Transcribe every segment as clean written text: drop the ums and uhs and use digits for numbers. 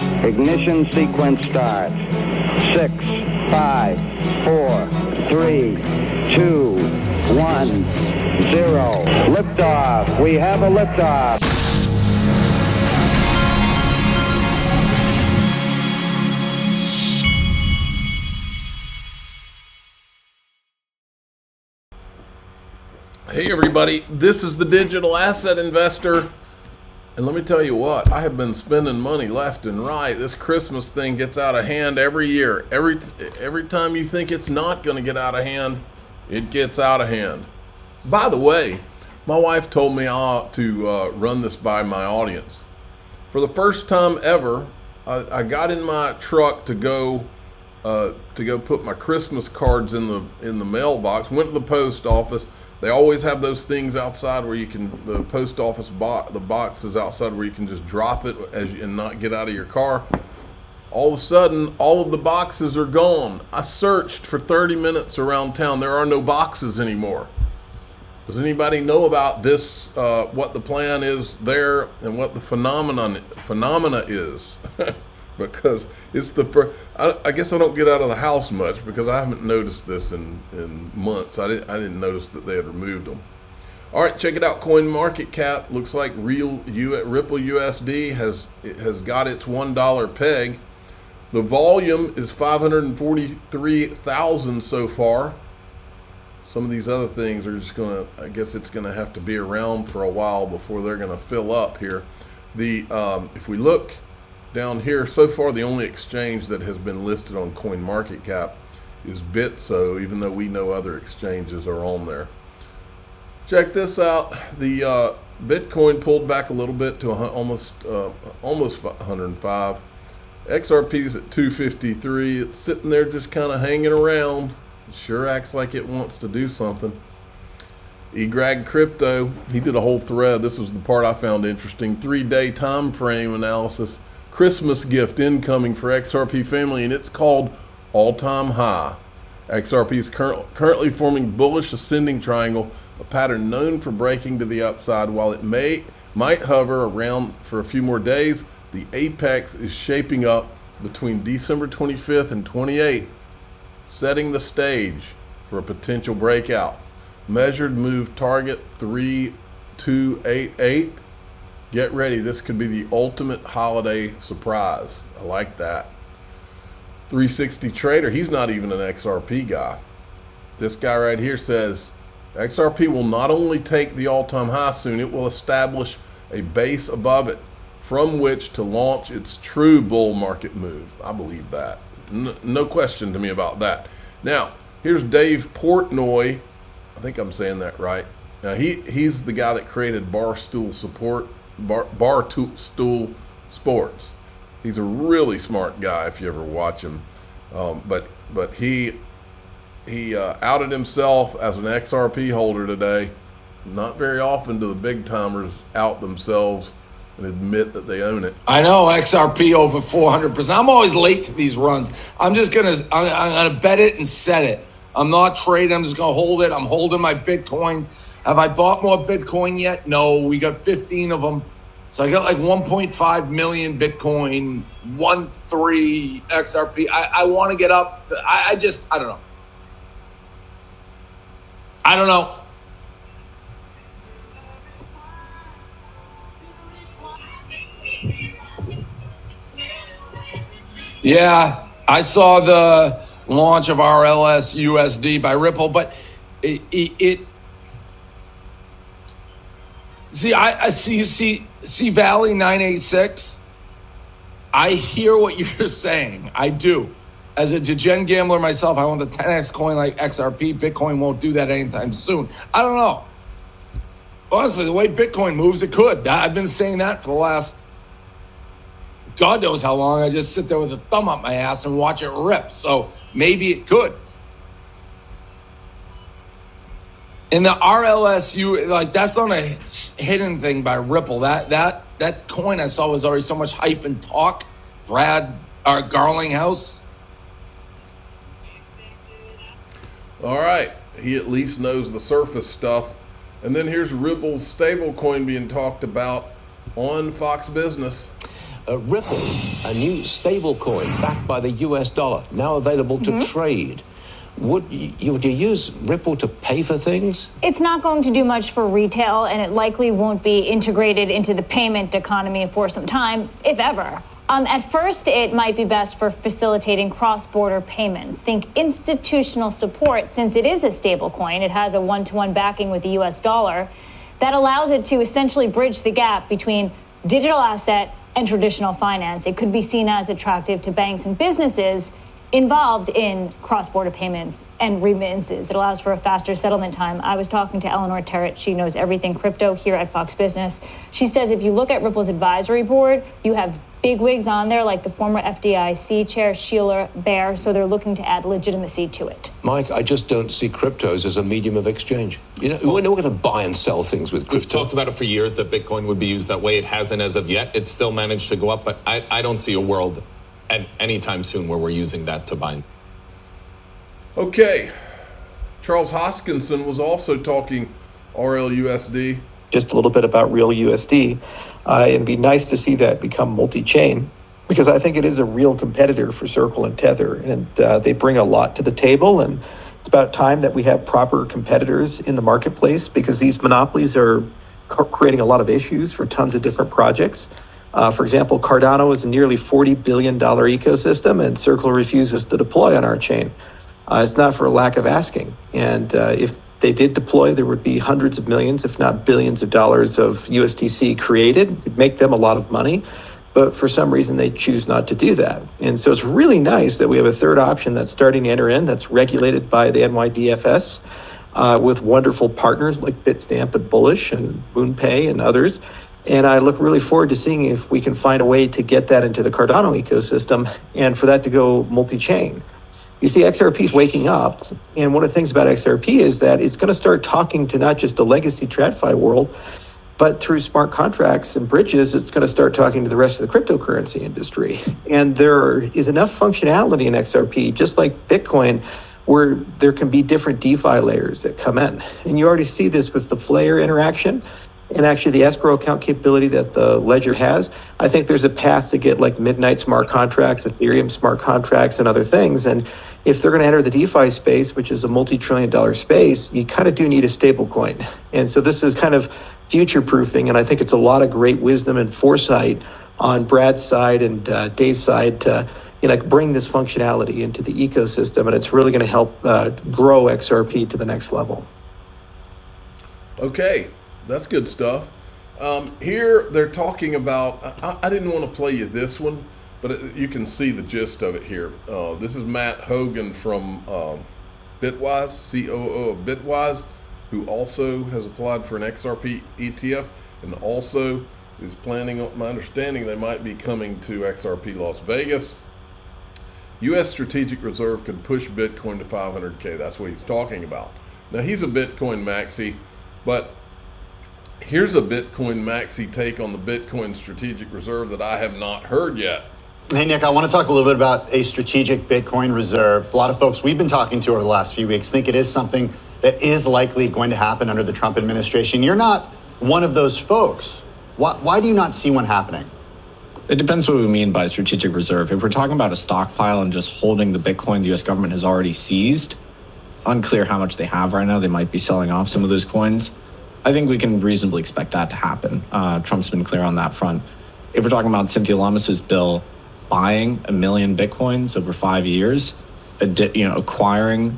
Ignition sequence start. 6, 5, 4, 3, 2, 1, 0. Liftoff. We have a liftoff. Hey everybody, this is the Digital Asset Investor, and let me tell you what, I have been spending money left and right. This Christmas thing gets out of hand every year. Every time you think it's not going to get out of hand, it gets out of hand. By the way, my wife told me I ought to run this by my audience. For the first time ever, I got in my truck to go put my Christmas cards in the mailbox. Went to the post office. They always have those things outside where you can, the post office the boxes outside where you can just drop it and not get out of your car. All of a sudden, all of the boxes are gone. I searched for 30 minutes around town. There are no boxes anymore. Does anybody know about this, what the plan is there and what the phenomena is? Because it's the first, I guess I don't get out of the house much because I haven't noticed this in months. I didn't notice that they had removed them. All right, check it out. Coin market cap looks like Ripple USD has got its $1 peg. The volume is 543,000 so far. Some of these other things are just I guess it's gonna have to be around for a while before they're gonna fill up here. If we look down here, so far the only exchange that has been listed on CoinMarketCap is Bitso, even though we know other exchanges are on there. Check this out. The Bitcoin pulled back a little bit to almost 105. XRP is at 253. It's sitting there just kind of hanging around. It sure acts like it wants to do something. eGrag Crypto, he did a whole thread. This was the part I found interesting. 3-day time frame analysis. Christmas gift incoming for XRP family, and it's called all-time high. XRP is currently forming bullish ascending triangle, a pattern known for breaking to the upside. While it might hover around for a few more days, the apex is shaping up between December 25th and 28th, setting the stage for a potential breakout. Measured move target 3288. Get ready, this could be the ultimate holiday surprise. I like that. 360 Trader, he's not even an XRP guy. This guy right here says, XRP will not only take the all-time high soon, it will establish a base above it from which to launch its true bull market move. I believe that. No question to me about that. Now, here's Dave Portnoy. I think I'm saying that right. Now, he's the guy that created Barstool Sports. He's a really smart guy if you ever watch him. But he outed himself as an XRP holder today. Not very often do the big timers out themselves and admit that they own it. I know, XRP over 400%. I'm always late to these runs. I'm gonna bet it and set it. I'm not trading. I'm just gonna hold it. I'm holding my Bitcoins. Have I bought more Bitcoin yet? No, we got 15 of them. So I got like 1.5 million Bitcoin, 1.3 XRP. I want to get up. I don't know. I don't know. Yeah, I saw the launch of RLUSD by Ripple, but I see Valley 986. I hear what you're saying. I do. As a degen gambler myself, I want the 10x coin like XRP. Bitcoin won't do that anytime soon. I don't know. Honestly, the way Bitcoin moves, it could. I've been saying that for the last God knows how long. I just sit there with a thumb up my ass and watch it rip. So maybe it could. In the RLSU, like that's not a hidden thing by Ripple. That coin I saw was already so much hype and talk. Garlinghouse. All right, he at least knows the surface stuff. And then here's Ripple's stablecoin being talked about on Fox Business. Ripple, a new stablecoin backed by the US dollar, now available to trade. Would you use Ripple to pay for things? It's not going to do much for retail, and it likely won't be integrated into the payment economy for some time, if ever. At first, it might be best for facilitating cross-border payments. Think institutional support, since it is a stablecoin. It has a one-to-one backing with the US dollar. That allows it to essentially bridge the gap between digital asset and traditional finance. It could be seen as attractive to banks and businesses involved in cross-border payments and remittances. It allows for a faster settlement time. I was talking to Eleanor Terrett. She knows everything crypto here at Fox Business. She says if you look at Ripple's advisory board, you have bigwigs on there like the former FDIC chair, Sheila Bair, so they're looking to add legitimacy to it. Mike, I just don't see cryptos as a medium of exchange. We're not going to buy and sell things with crypto. We've talked about it for years that Bitcoin would be used that way. It hasn't as of yet. It's still managed to go up, but I don't see a world at any time soon where we're using that to buy. Okay. Charles Hoskinson was also talking RLUSD. Just a little bit about RLUSD. It'd be nice to see that become multi-chain, because I think it is a real competitor for Circle and Tether, and they bring a lot to the table, and it's about time that we have proper competitors in the marketplace, because these monopolies are creating a lot of issues for tons of different projects. For example, Cardano is a nearly $40 billion ecosystem, and Circle refuses to deploy on our chain. It's not for a lack of asking, and if they did deploy, there would be hundreds of millions, if not billions of dollars of USDC created. It'd make them a lot of money, but for some reason they choose not to do that. And so it's really nice that we have a third option that's starting to enter in, that's regulated by the NYDFS, with wonderful partners like Bitstamp and Bullish and MoonPay and others. And I look really forward to seeing if we can find a way to get that into the Cardano ecosystem and for that to go multi-chain. You see, XRP is waking up, and one of the things about XRP is that it's going to start talking to not just the legacy TradFi world, but through smart contracts and bridges, it's going to start talking to the rest of the cryptocurrency industry. And there is enough functionality in XRP, just like Bitcoin, where there can be different DeFi layers that come in. And you already see this with the Flare interaction. And actually the escrow account capability that the ledger has. I think there's a path to get like Midnight smart contracts, Ethereum smart contracts, and other things. And if they're going to enter the DeFi space, which is a multi-trillion-dollar space, you kind of do need a stable coin. And so this is kind of future-proofing, and I think it's a lot of great wisdom and foresight on Brad's side and Dave's side to bring this functionality into the ecosystem, and it's really going to help grow XRP to the next level. Okay. That's good stuff. Here they're talking about, I didn't want to play you this one, but you can see the gist of it here. This is Matt Hogan from Bitwise, COO of Bitwise, who also has applied for an XRP ETF and also is planning on, my understanding, they might be coming to XRP Las Vegas. U.S. Strategic Reserve could push Bitcoin to 500K. That's what he's talking about. Now, he's a Bitcoin maxi, but here's a Bitcoin maxi take on the Bitcoin Strategic Reserve that I have not heard yet. Hey, Nick, I want to talk a little bit about a strategic Bitcoin reserve. A lot of folks we've been talking to over the last few weeks think it is something that is likely going to happen under the Trump administration. You're not one of those folks. Why do you not see one happening? It depends what we mean by strategic reserve. If we're talking about a stockpile and just holding the Bitcoin the U.S. government has already seized, unclear how much they have right now. They might be selling off some of those coins. I think we can reasonably expect that to happen. Trump's been clear on that front. If we're talking about Cynthia Lummis's bill, buying 1 million Bitcoins over 5 years, acquiring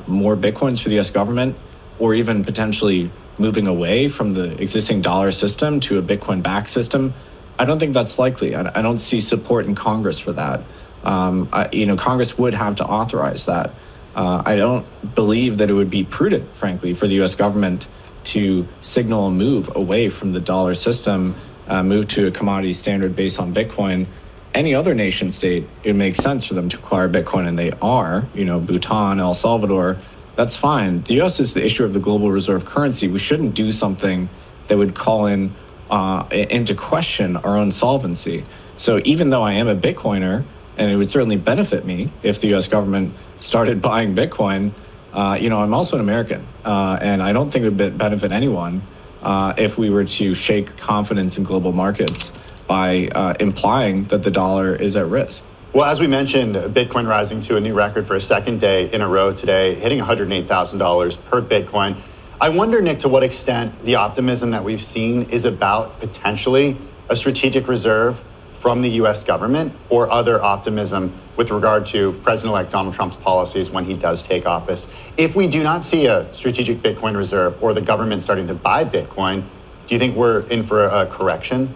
more Bitcoins for the U.S. government, or even potentially moving away from the existing dollar system to a Bitcoin-backed system, I don't think that's likely. I don't see support in Congress for that. Congress would have to authorize that. I don't believe that it would be prudent, frankly, for the U.S. government to signal a move away from the dollar system, move to a commodity standard based on Bitcoin. Any other nation state, it makes sense for them to acquire Bitcoin, and they are, Bhutan, El Salvador, that's fine. The U.S. is the issuer of the global reserve currency. We shouldn't do something that would call into question our own solvency. So even though I am a Bitcoiner, and it would certainly benefit me if the U.S. government started buying Bitcoin, I'm also an American, and I don't think it would benefit anyone if we were to shake confidence in global markets. by implying that the dollar is at risk. Well, as we mentioned, Bitcoin rising to a new record for a second day in a row today, hitting $108,000 per Bitcoin. I wonder, Nick, to what extent the optimism that we've seen is about potentially a strategic reserve from the U.S. government, or other optimism with regard to President-elect Donald Trump's policies when he does take office. If we do not see a strategic Bitcoin reserve or the government starting to buy Bitcoin, do you think we're in for a correction?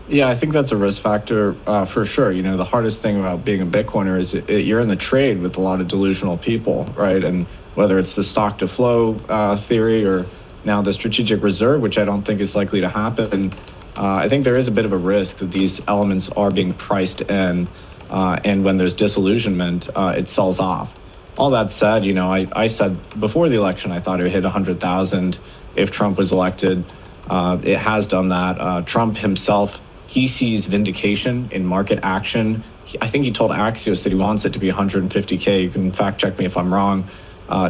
Yeah, I think that's a risk factor for sure. You know, the hardest thing about being a Bitcoiner is you're in the trade with a lot of delusional people, right? And whether it's the stock to flow theory or now the strategic reserve, which I don't think is likely to happen, I think there is a bit of a risk that these elements are being priced in, and when there's disillusionment, it sells off. All that said, you know, I said before the election, I thought it would hit 100,000 if Trump was elected. It has done that. Trump himself, he sees vindication in market action. I think he told Axios that he wants it to be 150K. You can fact check me if I'm wrong.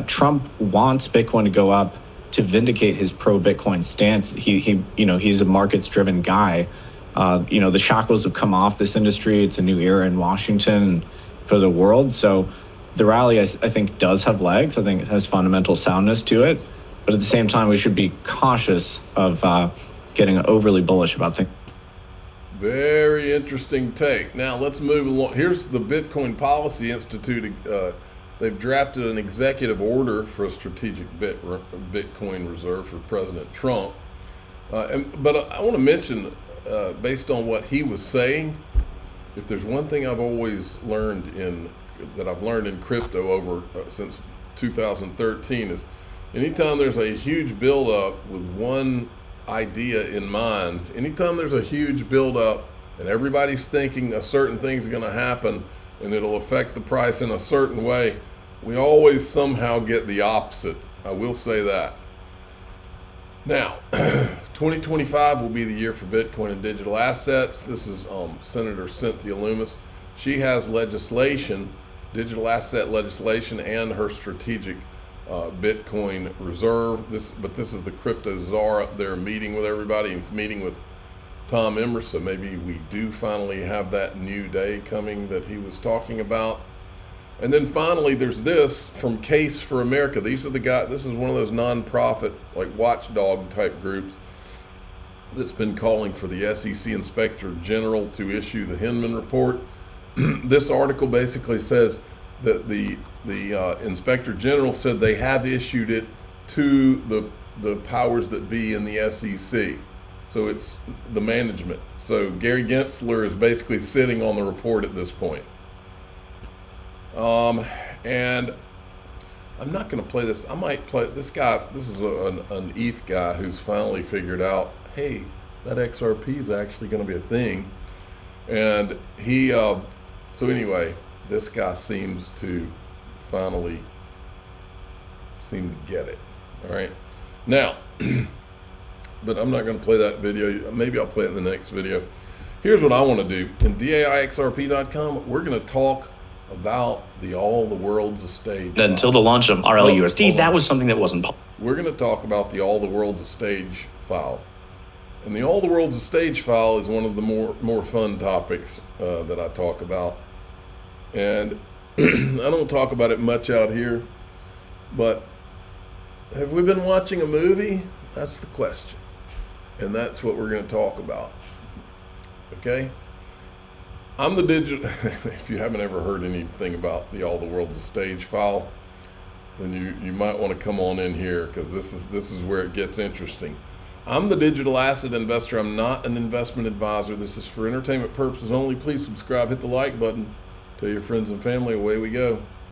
Trump wants Bitcoin to go up to vindicate his pro-Bitcoin stance. He you know, he's a markets-driven guy. You know, the shackles have come off this industry. It's a new era in Washington for the world. So the rally, I think, does have legs. I think it has fundamental soundness to it. But at the same time, we should be cautious of getting overly bullish about things. Very interesting take. Now let's move along. Here's the Bitcoin Policy Institute. They've drafted an executive order for a strategic Bitcoin reserve for President Trump. But I want to mention, based on what he was saying, if there's one thing I've always learned in crypto over since 2013 is anytime there's a huge buildup with one idea in mind, anytime there's a huge buildup and everybody's thinking a certain thing's going to happen and it'll affect the price in a certain way, we always somehow get the opposite. I will say that. Now, 2025 will be the year for Bitcoin and digital assets. This is Senator Cynthia Lummis. She has legislation, digital asset legislation, and her strategic Bitcoin reserve. But this is the crypto czar up there meeting with everybody. He's meeting with Tom Emmer, so maybe we do finally have that new day coming that he was talking about. And then finally, there's this from Case for America. These are the guys. This is one of those nonprofit, like watchdog type groups that's been calling for the SEC Inspector General to issue the Hinman report. This article basically says that the Inspector General said they have issued it to the powers that be in the SEC. So it's the management. So Gary Gensler is basically sitting on the report at this point. And I'm not going to play this. I might play this guy. This is an ETH guy who's finally figured out, hey, that XRP is actually going to be a thing. And he, so anyway, this guy seems to finally get it. All right. Now, but I'm not going to play that video. Maybe I'll play it in the next video. Here's what I want to do. In DAIXRP.com, we're going to talk about all the world's a stage. Until the launch of RLUSD, that was something that wasn't possible. We're going to talk about the all the world's a stage file. And the all the world's a stage file is one of the more fun topics that I talk about. And I don't talk about it much out here, but have we been watching a movie? That's the question. And that's what we're going to talk about. Okay? I'm the digital, if you haven't ever heard anything about the all the world's a stage file, then you might want to come on in here, because this is where it gets interesting. I'm the digital asset investor. I'm not an investment advisor. This is for entertainment purposes only. Please subscribe, hit the like button, tell your friends and family, away we go.